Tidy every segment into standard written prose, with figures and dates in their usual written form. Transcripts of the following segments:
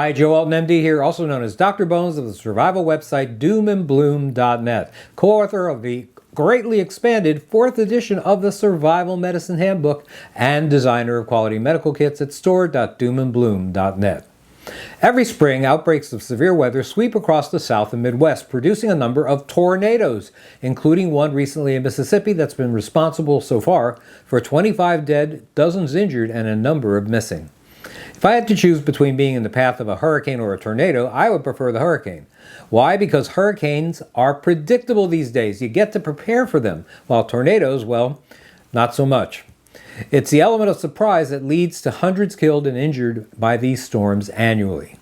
Hi, Joe Alton, MD here, also known as Dr. Bones of the survival website doomandbloom.net, co-author of the greatly expanded 4th edition of the Survival Medicine Handbook and designer of quality medical kits at store.doomandbloom.net. Every spring, outbreaks of severe weather sweep across the South and Midwest, producing a number of tornadoes, including one recently in Mississippi that's been responsible so far for 25 dead, dozens injured, and a number of missing. If I had to choose between being in the path of a hurricane or a tornado, I would prefer the hurricane. Why? Because hurricanes are predictable these days. You get to prepare for them, while tornadoes, well, not so much. It's the element of surprise that leads to hundreds killed and injured by these storms annually.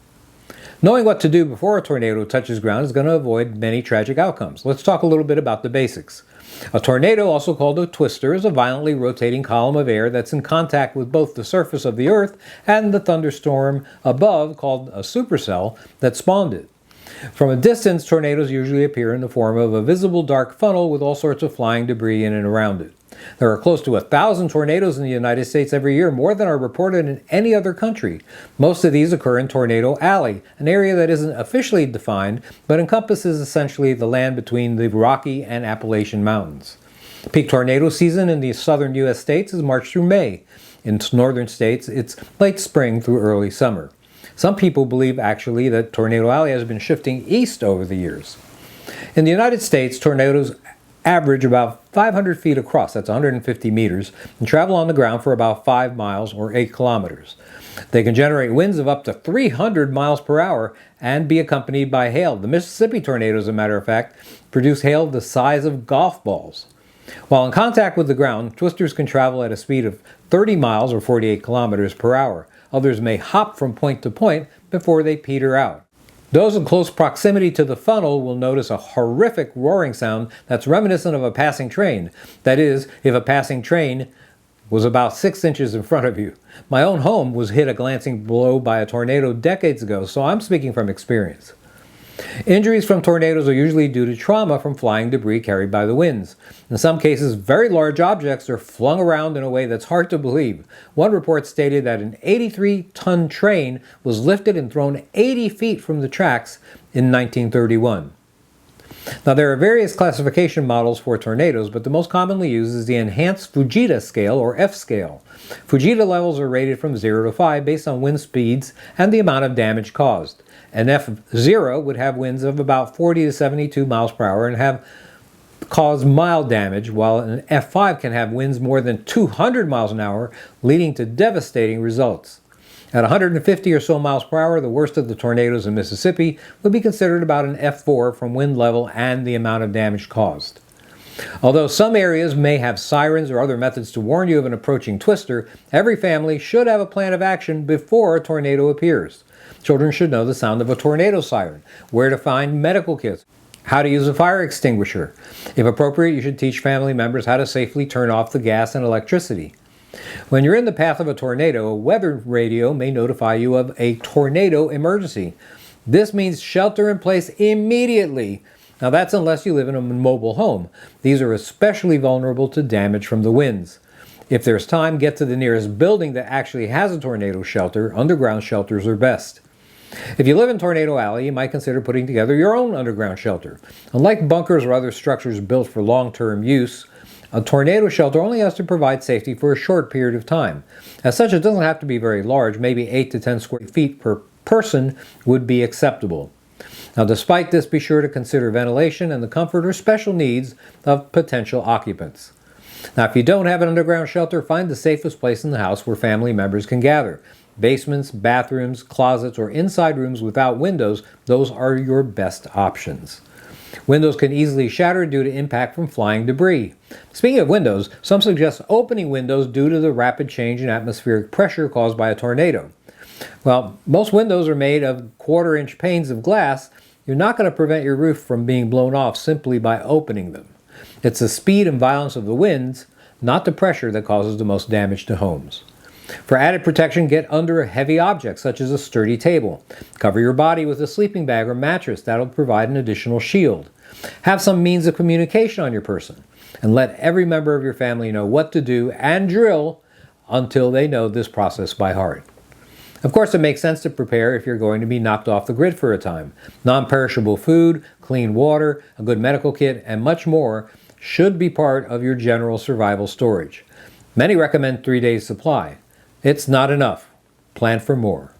Knowing what to do before a tornado touches ground is going to avoid many tragic outcomes. Let's talk a little bit about the basics. A tornado, also called a twister, is a violently rotating column of air that's in contact with both the surface of the earth and the thunderstorm above, called a supercell, that spawned it. From a distance, tornadoes usually appear in the form of a visible dark funnel with all sorts of flying debris in and around it. There are close to 1,000 tornadoes in the United States every year, more than are reported in any other country. Most of these occur in Tornado Alley, an area that isn't officially defined, but encompasses essentially the land between the Rocky and Appalachian Mountains. Peak tornado season in the southern U.S. states is March through May. In northern states, it's late spring through early summer. Some people believe actually that Tornado Alley has been shifting east over the years. In the United States, tornadoes average about 500 feet across, that's 150 meters, and travel on the ground for about 5 miles or 8 kilometers. They can generate winds of up to 300 miles per hour and be accompanied by hail. The Mississippi tornadoes, as a matter of fact, produce hail the size of golf balls. While in contact with the ground, twisters can travel at a speed of 30 miles or 48 kilometers per hour. Others may hop from point to point before they peter out. Those in close proximity to the funnel will notice a horrific roaring sound that's reminiscent of a passing train. That is, if a passing train was about 6 inches in front of you. My own home was hit a glancing blow by a tornado decades ago, so I'm speaking from experience. Injuries from tornadoes are usually due to trauma from flying debris carried by the winds. In some cases, very large objects are flung around in a way that's hard to believe. One report stated that an 83-ton train was lifted and thrown 80 feet from the tracks in 1931. Now, there are various classification models for tornadoes, but the most commonly used is the Enhanced Fujita Scale, or F scale. Fujita levels are rated from 0 to 5 based on wind speeds and the amount of damage caused. An F0 would have winds of about 40 to 72 miles per hour and have caused mild damage, while an F5 can have winds more than 200 miles an hour, leading to devastating results. At 150 or so miles per hour, the worst of the tornadoes in Mississippi would be considered about an F4 from wind level and the amount of damage caused. Although some areas may have sirens or other methods to warn you of an approaching twister, every family should have a plan of action before a tornado appears. Children should know the sound of a tornado siren, where to find medical kits, how to use a fire extinguisher. If appropriate, you should teach family members how to safely turn off the gas and electricity. When you're in the path of a tornado, a weather radio may notify you of a tornado emergency. This means shelter in place immediately. Now that's unless you live in a mobile home. These are especially vulnerable to damage from the winds. If there's time, get to the nearest building that actually has a tornado shelter. Underground shelters are best. If you live in Tornado Alley, you might consider putting together your own underground shelter. Unlike bunkers or other structures built for long-term use, a tornado shelter only has to provide safety for a short period of time. As such, it doesn't have to be very large. Maybe 8 to 10 square feet per person would be acceptable. Now, despite this, be sure to consider ventilation and the comfort or special needs of potential occupants. Now, if you don't have an underground shelter, find the safest place in the house where family members can gather. Basements, bathrooms, closets, or inside rooms without windows, those are your best options. Windows can easily shatter due to impact from flying debris. Speaking of windows, some suggest opening windows due to the rapid change in atmospheric pressure caused by a tornado. Well, most windows are made of quarter-inch panes of glass. You're not going to prevent your roof from being blown off simply by opening them. It's the speed and violence of the winds, not the pressure, that causes the most damage to homes. For added protection, get under a heavy object such as a sturdy table. Cover your body with a sleeping bag or mattress. That'll provide an additional shield. Have some means of communication on your person, and let every member of your family know what to do and drill until they know this process by heart. Of course, it makes sense to prepare if you're going to be knocked off the grid for a time. Non-perishable food, clean water, a good medical kit, and much more should be part of your general survival storage. Many recommend 3 days supply. It's not enough. Plan for more.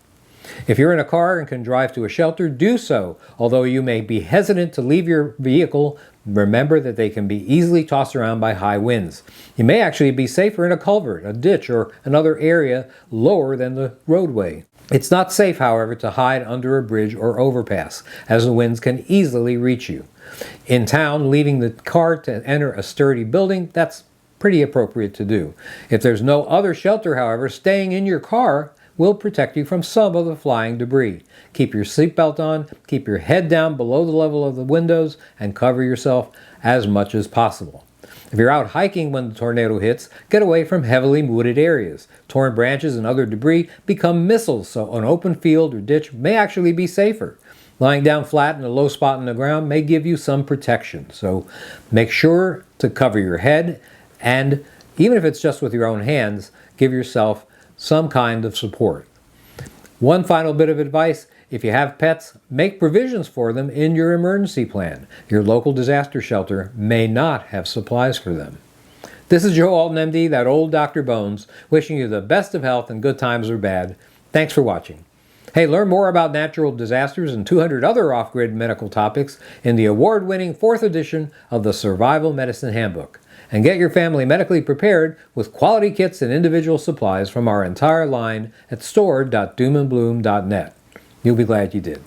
If you're in a car and can drive to a shelter, do so. Although you may be hesitant to leave your vehicle, remember that they can be easily tossed around by high winds. You may actually be safer in a culvert, a ditch, or another area lower than the roadway. It's not safe, however, to hide under a bridge or overpass, as the winds can easily reach you. In town, leaving the car to enter a sturdy building, that's pretty appropriate to do. If there's no other shelter, however, staying in your car will protect you from some of the flying debris. Keep your seatbelt on, keep your head down below the level of the windows, and cover yourself as much as possible. If you're out hiking when the tornado hits, get away from heavily wooded areas. Torn branches and other debris become missiles, so an open field or ditch may actually be safer. Lying down flat in a low spot in the ground may give you some protection, so make sure to cover your head, and even if it's just with your own hands, give yourself some kind of support. One final bit of advice: if you have pets, make provisions for them in your emergency plan. Your local disaster shelter may not have supplies for them. This is Joe Alton, MD, that old Dr. Bones, wishing you the best of health in good times or bad. Thanks for watching. Hey, learn more about natural disasters and 200 other off-grid medical topics in the award-winning 4th edition of the Survival Medicine Handbook. And get your family medically prepared with quality kits and individual supplies from our entire line at store.doomandbloom.net. You'll be glad you did.